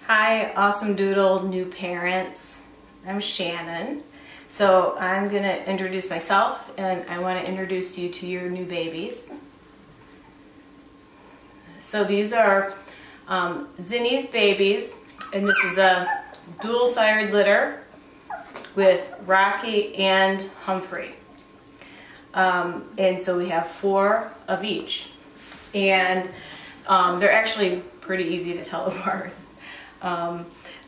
Hi, Awesome Doodle new parents. I'm Shannon. So I'm going to introduce myself, and I want to introduce you to your new babies. So these are Zinni's babies, and this is a dual-sired litter with Rocky and Humphrey. And so we have 4 of each. And they're actually pretty easy to tell apart.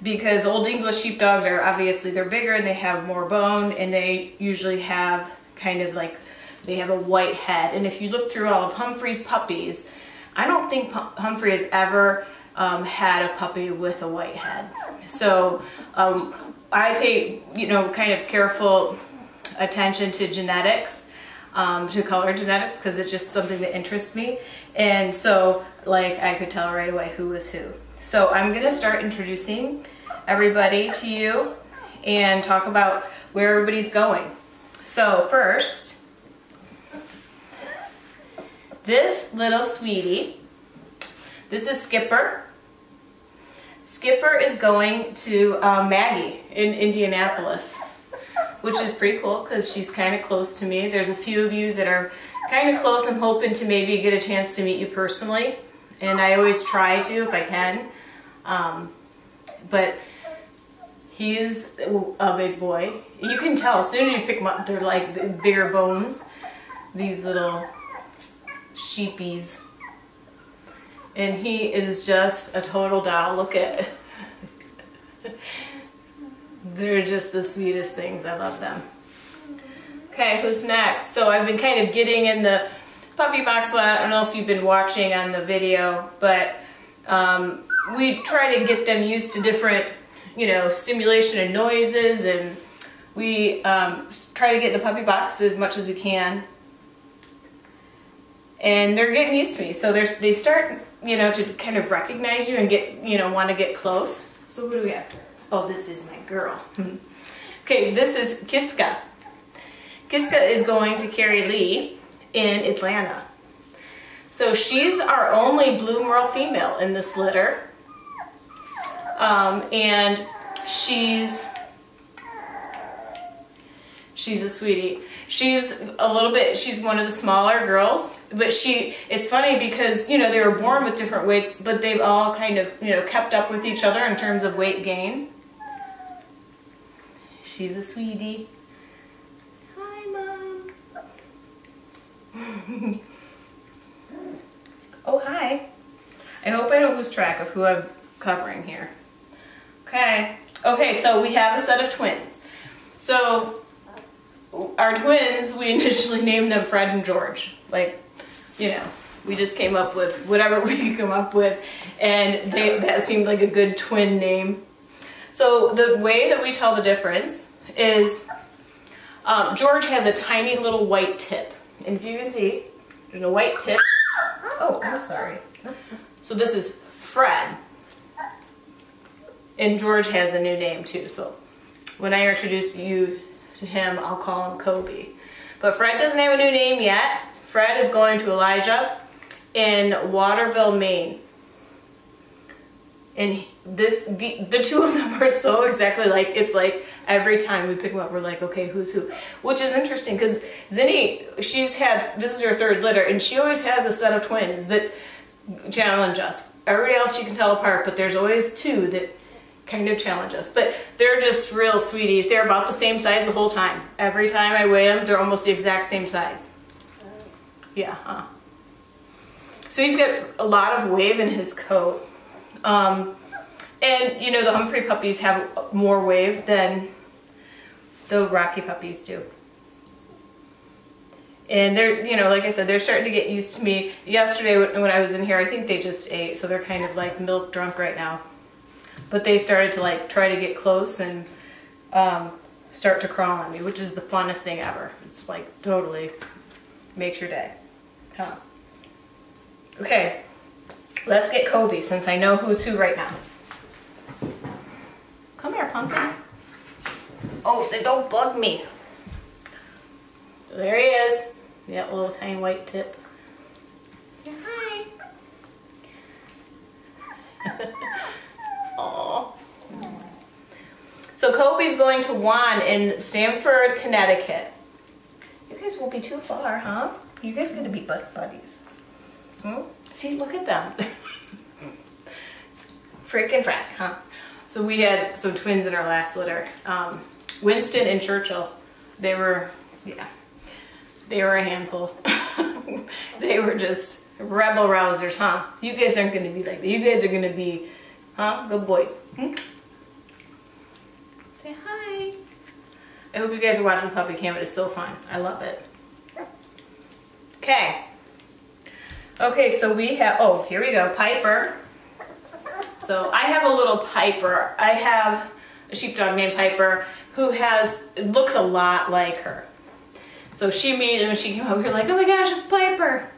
Because Old English sheepdogs are obviously, they're bigger and they have more bone, and they usually have kind of like, they have a white head. And if you look through all of Humphrey's puppies, I don't think Humphrey has ever had a puppy with a white head. So I pay, kind of careful attention to genetics, to color genetics, because it's just something that interests me. And so, like, I could tell right away who was who. So I'm going to start introducing everybody to you and talk about where everybody's going. So first, this little sweetie, this is Skipper. Skipper is going to Maggie in Indianapolis, which is pretty cool because she's kind of close to me. There's a few of you that are kind of close. I'm hoping to maybe get a chance to meet you personally, and I always try to if I can. But he's a big boy. You can tell as soon as you pick them up, they're like bigger bones. These little sheepies. And he is just a total doll. Look at it. They're just the sweetest things. I love them. Okay, who's next? So I've been kind of getting in the puppy box a lot. I don't know if you've been watching on the video, but we try to get them used to different, stimulation and noises, and we try to get in the puppy box as much as we can. And they're getting used to me, so they start, to kind of recognize you and get, want to get close. So what do we have? Oh, this is my girl. Okay, this is Kiska. Kiska is going to carry Lee in Atlanta. So she's our only blue merle female in this litter. And she's a sweetie. She's one of the smaller girls, but it's funny because, they were born with different weights, but they've all kind of, kept up with each other in terms of weight gain. She's a sweetie. Hi, Mom. Oh, hi. I hope I don't lose track of who I'm covering here. Okay, so we have a set of twins. So our twins, we initially named them Fred and George. Like, we just came up with whatever we could come up with, and that seemed like a good twin name. So the way that we tell the difference is George has a tiny little white tip. And if you can see, there's a white tip. Oh, I'm sorry. So this is Fred. And George has a new name too. So when I introduce you to him, I'll call him Kobe. But Fred doesn't have a new name yet. Fred is going to Elijah in Waterville, Maine. And the two of them are so exactly like, it's like every time we pick them up, we're like, okay, who's who? Which is interesting because Zinni, this is her 3rd litter, and she always has a set of twins that challenge us. Everybody else you can tell apart, but there's always 2 that kind of challenge us. But they're just real sweeties. They're about the same size the whole time. Every time I weigh them, they're almost the exact same size. Yeah, huh? So he's got a lot of wave in his coat. And, the Humphrey puppies have more wave than the Rocky puppies do. And they're, like I said, they're starting to get used to me. Yesterday when I was in here, I think they just ate, so they're kind of like milk drunk right now. But they started to like try to get close and start to crawl on me, which is the funnest thing ever. It's like totally makes your day. Huh. Okay, let's get Kobe since I know who's who right now. Come here, pumpkin. Oh, so don't bug me. So there he is. That little tiny white tip. Yeah, hi. Aww. So Kobe's going to Juan in Stamford, Connecticut. You guys won't be too far, huh? You guys gonna be best buddies. Hmm? See, look at them. Freaking frack, huh? So we had some twins in our last litter. Winston and Churchill. They were a handful. They were just rebel rousers, huh? You guys aren't gonna be like that. You guys are gonna be, huh? Good boys. Hmm? Say hi. I hope you guys are watching Puppy Cam. It is so fun. I love it. Okay. Okay, so we have, oh, here we go, Piper. So I have a little Piper. I have a sheepdog named Piper who looks a lot like her. So when she came over here, like, oh my gosh, it's Piper.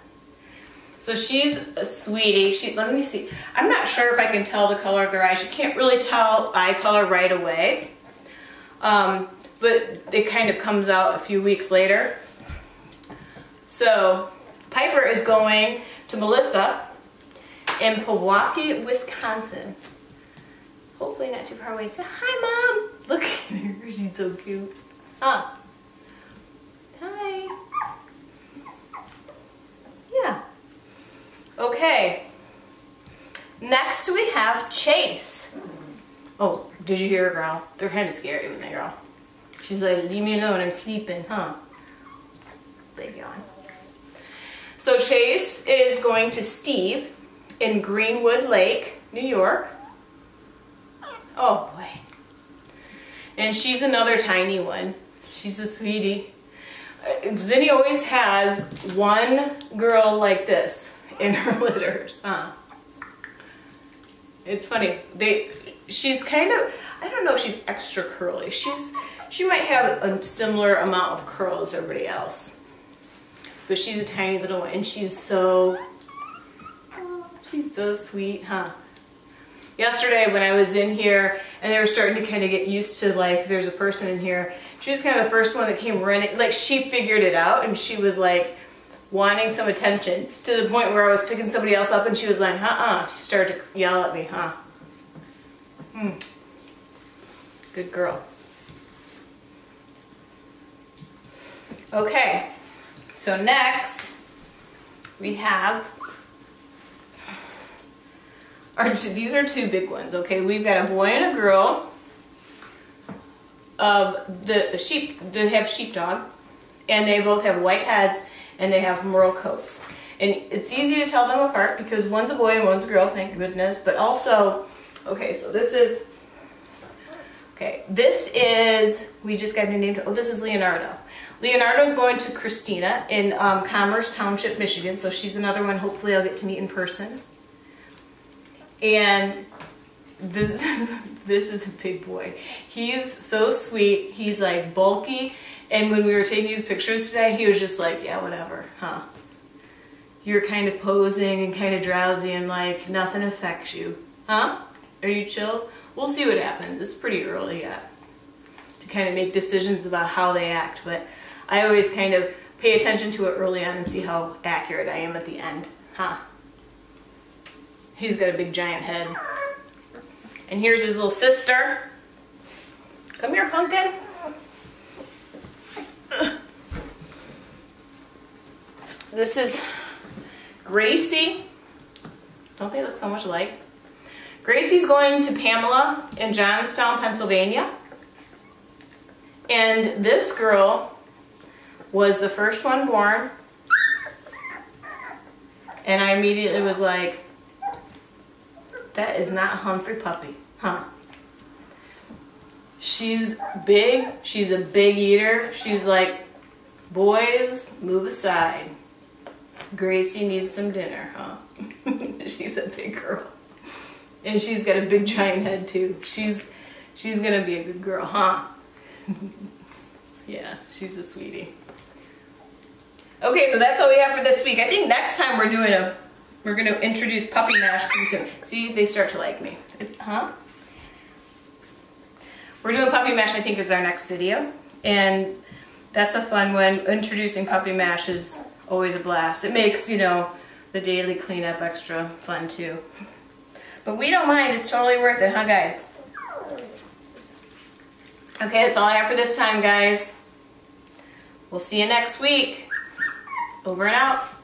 So she's a sweetie. Let me see. I'm not sure if I can tell the color of their eyes. You can't really tell eye color right away. But it kind of comes out a few weeks later. So Piper is going to Melissa in Pewaukee, Wisconsin. Hopefully not too far away. Say, hi, Mom. Look at her. She's so cute. Huh? Hi. Yeah. Okay. Next we have Chase. Oh, did you hear her growl? They're kind of scary when they growl. She's like, leave me alone, I'm sleeping, huh? Big yawn. So Chase is going to Steve in Greenwood Lake, New York. Oh boy. And she's another tiny one. She's a sweetie. Zinni always has one girl like this in her litters, huh? It's funny. She's kind of, I don't know if she's extra curly. She might have a similar amount of curl as everybody else. But she's a tiny little one, and she's so sweet, huh? Yesterday when I was in here and they were starting to kind of get used to, like, there's a person in here, she was kind of the first one that came running. Like, she figured it out and she was like wanting some attention to the point where I was picking somebody else up and she was like, She started to yell at me, huh? Good girl. Okay, so next we have these are two big ones. Okay, we've got a boy and a girl. They have sheepdog, and they both have white heads and they have merle coats. And it's easy to tell them apart because one's a boy and one's a girl, thank goodness. But also, okay, so this is, we just got a new name. Oh, this is Leonardo. Leonardo's going to Christina in Commerce Township, Michigan. So she's another one hopefully I'll get to meet in person. And this is a big boy. He's so sweet. He's like bulky. And when we were taking his pictures today, he was just like, yeah, whatever, huh? You're kind of posing and kind of drowsy and like nothing affects you. Huh? Are you chill? We'll see what happens. It's pretty early yet to kind of make decisions about how they act. But I always kind of pay attention to it early on and see how accurate I am at the end. Huh? He's got a big giant head. And here's his little sister. Come here, Pumpkin. This is Gracie. Don't they look so much alike? Gracie's going to Pamela in Johnstown, Pennsylvania. And this girl was the first one born. And I immediately was like, that is not a Humphrey puppy, huh? She's big. She's a big eater. She's like, boys, move aside. Gracie needs some dinner, huh? She's a big girl. And she's got a big giant head too. She's gonna be a good girl, huh? Yeah, she's a sweetie. Okay, so that's all we have for this week. I think next time we're gonna introduce Puppy Mash pretty soon. See, they start to like me. Huh? We're doing Puppy Mash, I think, is our next video. And that's a fun one. Introducing Puppy Mash is always a blast. It makes, you know, the daily cleanup extra fun too. But we don't mind, it's totally worth it, huh guys? Okay, that's all I have for this time, guys. We'll see you next week. Over and out.